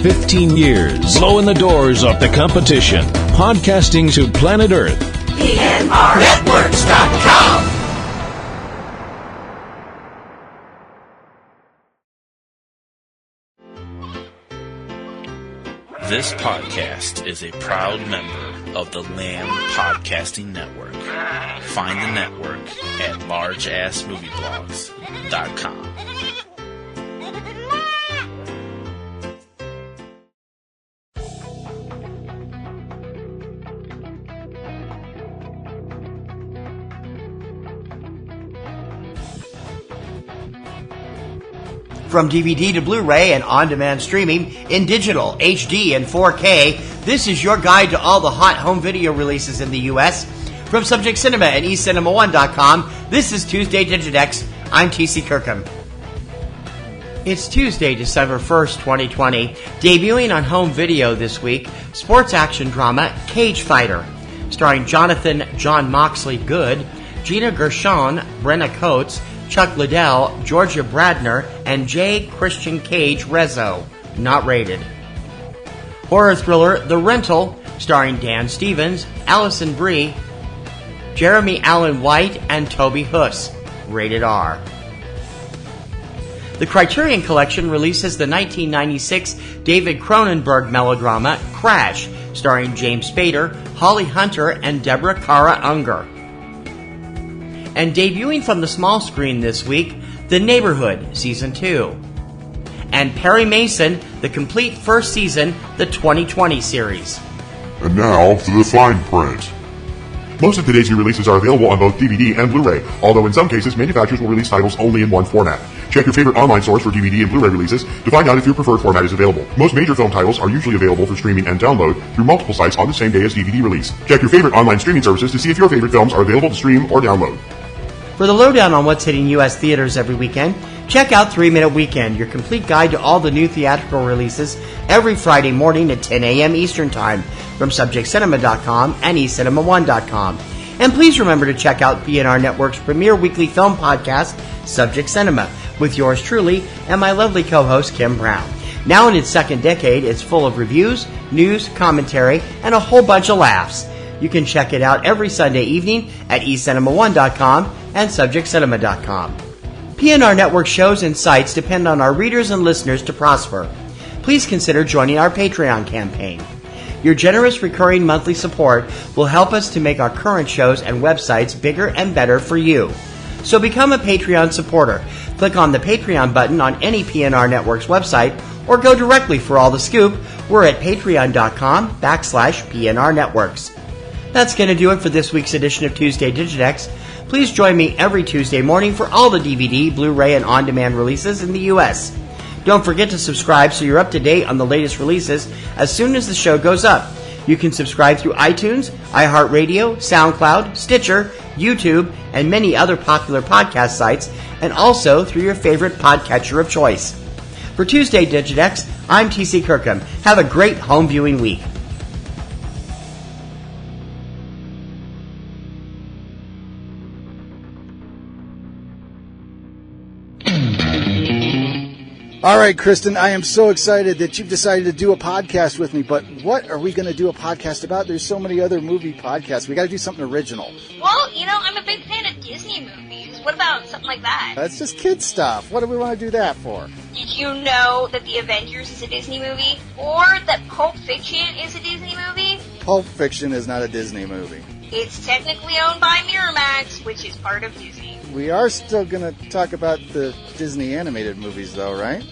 15 years, blowing the doors off the competition. Podcasting to planet Earth. PNRNetworks.com. This podcast is a proud member of the Lamb Podcasting Network. Find the network at largeassmovieblogs.com. From DVD to Blu-ray and on-demand streaming in digital, HD, and 4K, this is your guide to all the hot home video releases in the U.S. From Subject Cinema and eCinemaOne.com, this is Tuesday Digidex. I'm T.C. Kirkham. It's Tuesday, December 1st, 2020. Debuting on home video this week, sports action drama Cage Fighter, starring Jonathan John Moxley Good, Gina Gershon, Brenna Coates, Chuck Liddell, Georgia Bradner, and J. Christian Cage Rezzo. Not rated. Horror thriller The Rental, starring Dan Stevens, Allison Brie, Jeremy Allen White, and Toby Huss. Rated R. The Criterion Collection releases the 1996 David Cronenberg melodrama Crash, starring James Spader, Holly Hunter, and Deborah Kara Unger. And debuting from the small screen this week, The Neighborhood, Season 2. And Perry Mason, the complete first season, the 2020 series. And now for the fine print. Most of today's new releases are available on both DVD and Blu-ray, although in some cases manufacturers will release titles only in one format. Check your favorite online source for DVD and Blu-ray releases to find out if your preferred format is available. Most major film titles are usually available for streaming and download through multiple sites on the same day as DVD release. Check your favorite online streaming services to see if your favorite films are available to stream or download. For the lowdown on what's hitting U.S. theaters every weekend, check out 3 Minute Weekend, your complete guide to all the new theatrical releases every Friday morning at 10 a.m. Eastern Time from subjectcinema.com and eCinemaOne.com. And please remember to check out PNR Networks' premier weekly film podcast, Subject Cinema, with yours truly and my lovely co-host, Kim Brown. Now in its second decade, it's full of reviews, news, commentary, and a whole bunch of laughs. You can check it out every Sunday evening at eCinemaOne.com and subjectcinema.com. PNR Network shows and sites depend on our readers and listeners to prosper. Please consider joining our Patreon campaign. Your generous recurring monthly support will help us to make our current shows and websites bigger and better for you. So become a Patreon supporter. Click on the Patreon button on any PNR Networks website or go directly for all the scoop. We're at patreon.com/PNR Networks. That's going to do it for this week's edition of Tuesday Digidex. Please join me every Tuesday morning for all the DVD, Blu-ray, and on-demand releases in the U.S. Don't forget to subscribe so you're up to date on the latest releases as soon as the show goes up. You can subscribe through iTunes, iHeartRadio, SoundCloud, Stitcher, YouTube, and many other popular podcast sites, and also through your favorite podcatcher of choice. For Tuesday Digidex, I'm T.C. Kirkham. Have a great home viewing week. All right, Kristen, I am so excited that you've decided to do a podcast with me, but what are we going to do a podcast about? There's so many other movie podcasts. We got to do something original. Well, I'm a big fan of Disney movies. What about something like that? That's just kid stuff. What do we want to do that for? Did you know that The Avengers is a Disney movie? Or that Pulp Fiction is a Disney movie? Pulp Fiction is not a Disney movie. It's technically owned by Miramax, which is part of Disney. We are still going to talk about the Disney animated movies, though, right?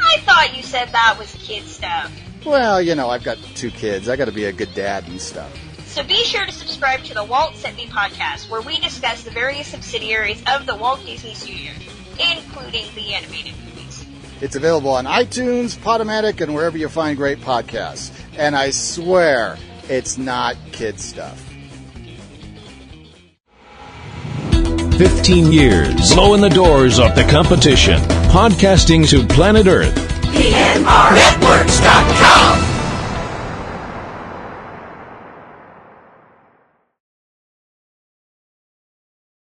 I thought you said that was kid stuff. Well, I've got 2 kids. I got to be a good dad and stuff. So be sure to subscribe to the Walt Sent Me podcast, where we discuss the various subsidiaries of the Walt Disney Studios, including the animated movies. It's available on iTunes, Podomatic, and wherever you find great podcasts. And I swear, it's not kid stuff. 15 years, blowing the doors off the competition. Podcasting to planet Earth. PNRNetworks.com.